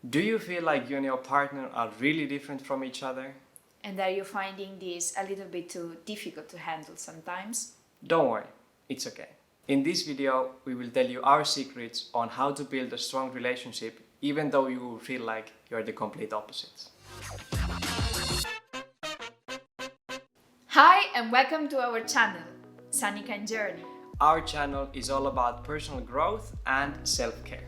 Do you feel like you and your partner are really different from each other? And are you finding this a little bit too difficult to handle sometimes? Don't worry, it's okay. In this video, we will tell you our secrets on how to build a strong relationship even though you will feel like you're the complete opposites. Hi and welcome to our channel, Sunny Can Journey. Our channel is all about personal growth and self-care.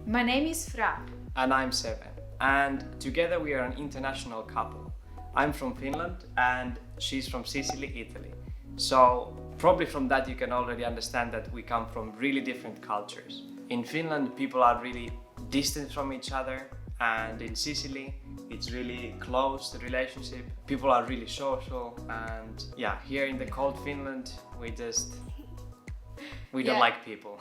My name is Fra. And I'm Seven. And together we are an international couple. I'm from Finland and she's from Sicily, Italy. So probably from that you can already understand that we come from really different cultures. In Finland, people are really distant from each other, and in Sicily, it's really close, the relationship. People are really social, and yeah, here in the cold Finland, we don't like people.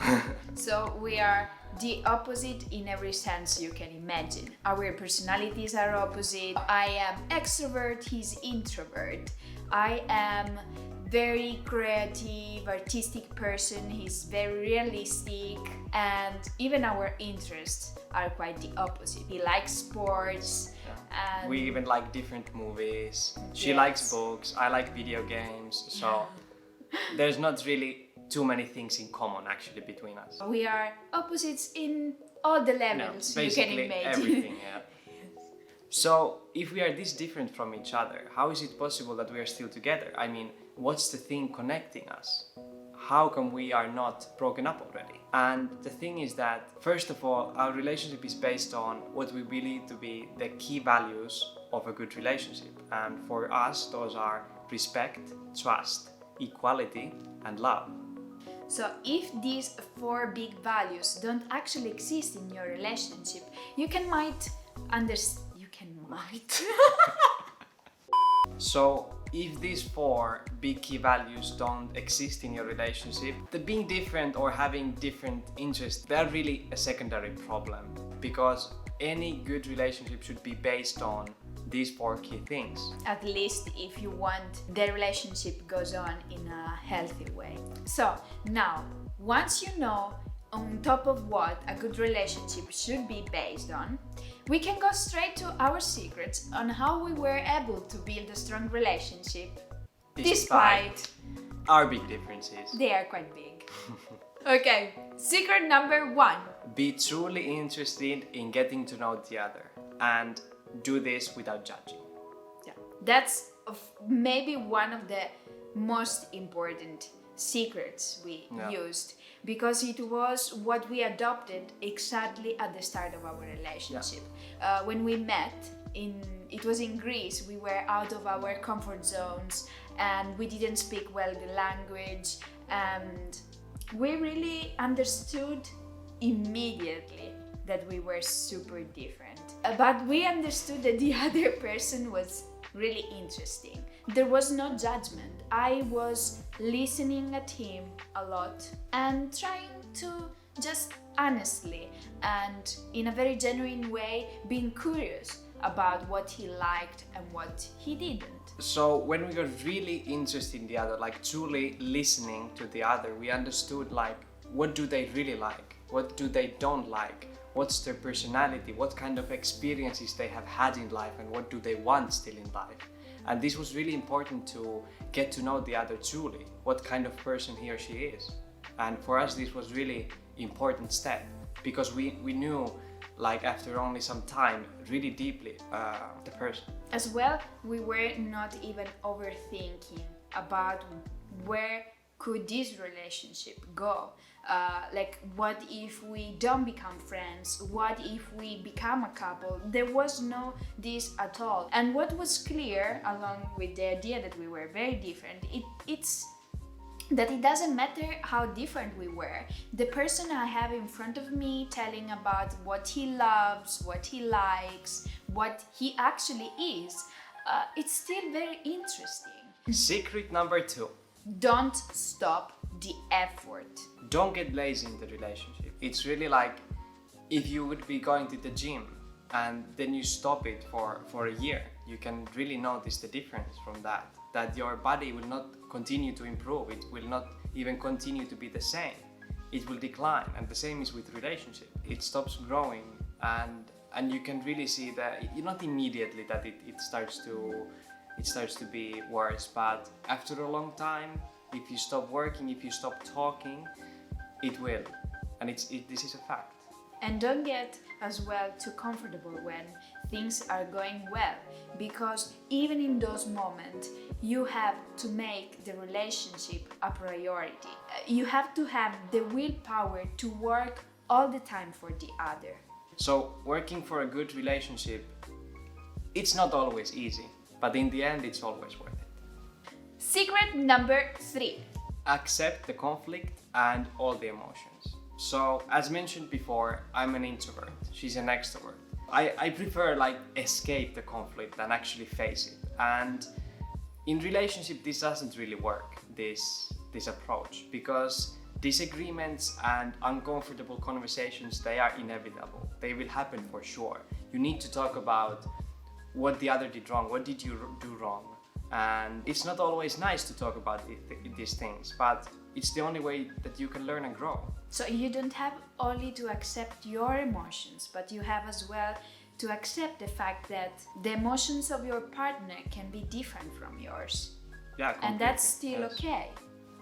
So we are the opposite in every sense you can imagine. Our personalities are opposite. I am extrovert, he's introvert. I am very creative, artistic person, he's very realistic, and even our interests are quite the opposite. He likes sports. And we even like different movies. She Yes. likes books, I like video games, so there's not really too many things in common actually between us. we are opposites in all the No, levels you can basically imagine. everything, yeah. So, if we are this different from each other, how is it possible that we are still together? I mean, what's the thing connecting us? How come we are not broken up already? And the thing is that, first of all, our relationship is based on what we believe to be the key values of a good relationship. And for us, those are respect, trust, equality, and love. So if these four big values don't actually exist in your relationship, you might. So, if these four big key values don't exist in your relationship, the being different or having different interests, they're really a secondary problem, because any good relationship should be based on these four key things. At least if you want the relationship goes on in a healthy way. So now, once you know on top of what a good relationship should be based on, we can go straight to our secrets on how we were able to build a strong relationship despite our big differences. they are quite big. Okay, secret number 1. Be truly interested in getting to know the other and do this without judging. Yeah, that's maybe one of the most important secrets we used, because it was what we adopted exactly at the start of our relationship. When we met, it was in Greece. We were out of our comfort zones and we didn't speak well the language, and we really understood immediately that we were super different. But we understood that the other person was really interesting. There was no judgment. I was listening at him a lot and trying to just honestly and in a very genuine way being curious about what he liked and what he didn't. So when we got really interested in the other, like truly listening to the other, we understood like what do they really like, what do they don't like, what's their personality, what kind of experiences they have had in life, and what do they want still in life. And this was really important to get to know the other truly, what kind of person he or she is. And for us this was really important step, because we knew like after only some time really deeply the person. As well, we were not even overthinking about where could this relationship go. Like, what if we don't become friends? What if we become a couple? There was no this at all. And what was clear, along with the idea that we were very different, it's that it doesn't matter how different we were. The person I have in front of me telling about what he loves, what he likes, what he actually is, it's still very interesting. Secret number 2. Don't stop the effort. Don't get lazy in the relationship. It's really like if you would be going to the gym and then you stop it for a year, you can really notice the difference from that your body will not continue to improve, it will not even continue to be the same, it will decline. And the same is with relationship. It stops growing and you can really see that not immediately that it starts to be worse, but after a long time, if you stop working, if you stop talking, it will, and this is a fact. And don't get as well too comfortable when things are going well, because even in those moments you have to make the relationship a priority. You have to have the willpower to work all the time for the other. So working for a good relationship, it's not always easy, but in the end it's always worth it. Secret number 3. Accept the conflict and all the emotions. So as mentioned before, I'm an introvert, she's an extrovert. I prefer escape the conflict than actually face it. And in relationship this doesn't really work, this approach, because disagreements and uncomfortable conversations, they are inevitable. They will happen for sure. You need to talk about what the other did wrong, what did you do wrong. And it's not always nice to talk about these things, but it's the only way that you can learn and grow. So you don't have only to accept your emotions, but you have as well to accept the fact that the emotions of your partner can be different from yours. Yeah, completely. And that's still Yes. okay.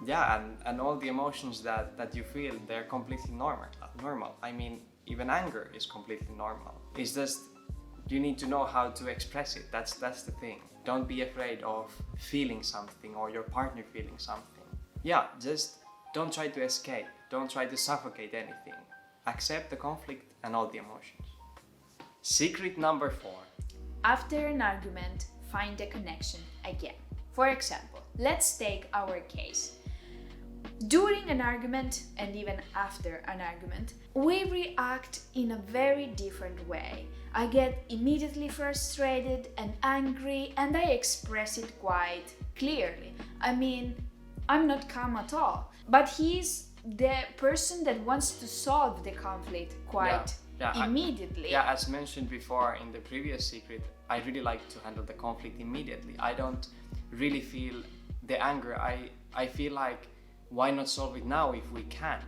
Yeah, and all the emotions that you feel, they're completely normal. I mean, even anger is completely normal. It's just you need to know how to express it. That's the thing. Don't be afraid of feeling something or your partner feeling something. Yeah, just don't try to escape. Don't try to suffocate anything. Accept the conflict and all the emotions. Secret number 4. After an argument, find a connection again. For example, let's take our case. During an argument and even after an argument, we react in a very different way. I get immediately frustrated and angry, and I express it quite clearly. I mean, I'm not calm at all. But he's the person that wants to solve the conflict quite immediately. As mentioned before in the previous secret, I really like to handle the conflict immediately. I don't really feel the anger. I feel like, why not solve it now if we can?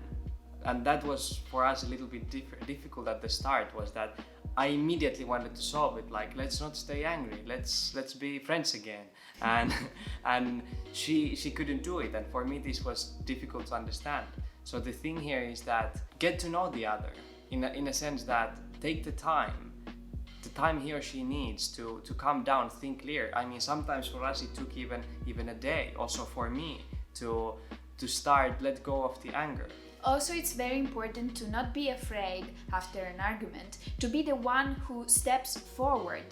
And that was for us a little bit difficult at the start, was that I immediately wanted to solve it. Like, let's not stay angry. Let's be friends again. And she couldn't do it. And for me, this was difficult to understand. So the thing here is that get to know the other in a sense that take the time he or she needs to calm down, think clear. I mean, sometimes for us it took even a day. Also for me to let go of the anger. Also, it's very important to not be afraid after an argument, to be the one who steps forward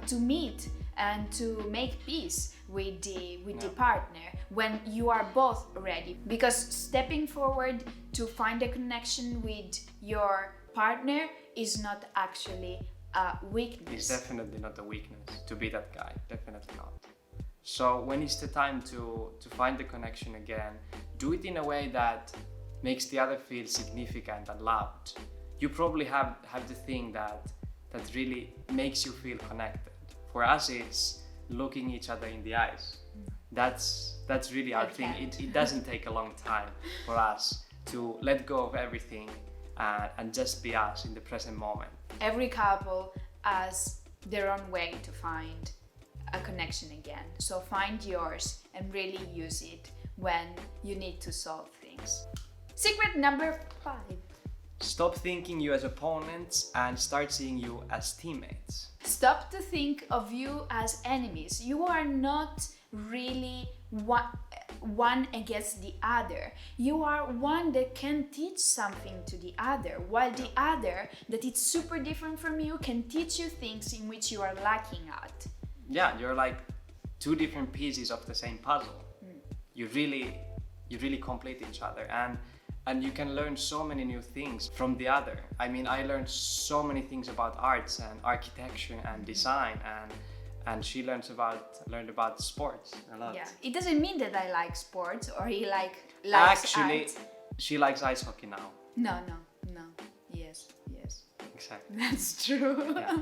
to meet and to make peace with the partner when you are both ready. Because stepping forward to find a connection with your partner is not actually a weakness. It's definitely not a weakness to be that guy, definitely not. So when it's the time to find the connection again, do it in a way that makes the other feel significant and loved. You probably have the thing that really makes you feel connected. For us, it's looking each other in the eyes. That's really our thing. It doesn't take a long time for us to let go of everything and just be us in the present moment. Every couple has their own way to find a connection again. So find yours and really use it when you need to solve things. Secret number 5. Stop thinking you as opponents and start seeing you as teammates. Stop to think of you as enemies. You are not really one against the other. You are one that can teach something to the other, while the other, that it's super different from you, can teach you things in which you are lacking at. Yeah, you're like 2 different pieces of the same puzzle. You really complete each other, and you can learn so many new things from the other. I mean, I learned so many things about arts and architecture and design, and she learned about sports a lot. Yeah, it doesn't mean that I like sports or he likes Actually, art. she likes ice hockey now. No. Yes. Exactly. That's true. Yeah.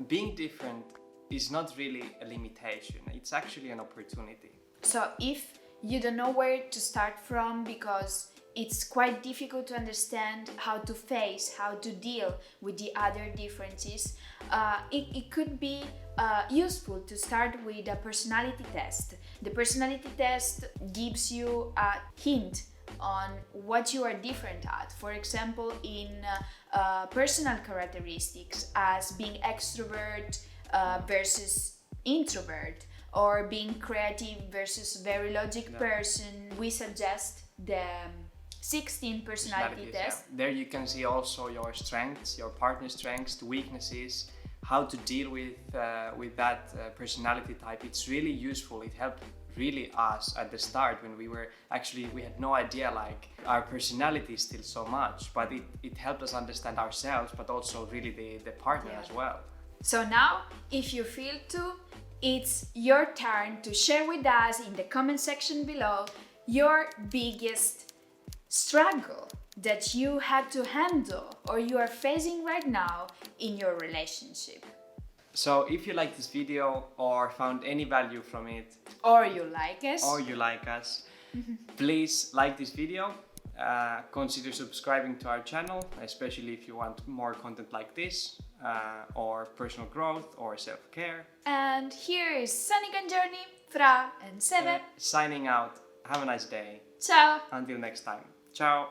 Being different is not really a limitation. It's actually an opportunity. So if you don't know where to start from because it's quite difficult to understand how to face, how to deal with the other differences, it could be useful to start with a personality test. The personality test gives you a hint on what you are different at. For example, in personal characteristics, as being extrovert versus introvert, or being creative versus very logic person. We suggest the 16 personality test. Yeah. There you can see also your strengths, your partner's strengths, weaknesses, how to deal with that personality type. It's really useful. It helped really us at the start when we had no idea like our personality is still so much, but it helped us understand ourselves, but also really the partner as well. So now, if you feel to, it's your turn to share with us in the comment section below your biggest struggle that you had to handle or you are facing right now in your relationship. So if you like this video or found any value from it, or you like us, please like this video, consider subscribing to our channel, especially if you want more content like this, or personal growth or self-care. And here is Sonic Journey, Fra and Seve. Signing out. Have a nice day. Ciao. Until next time. Ciao.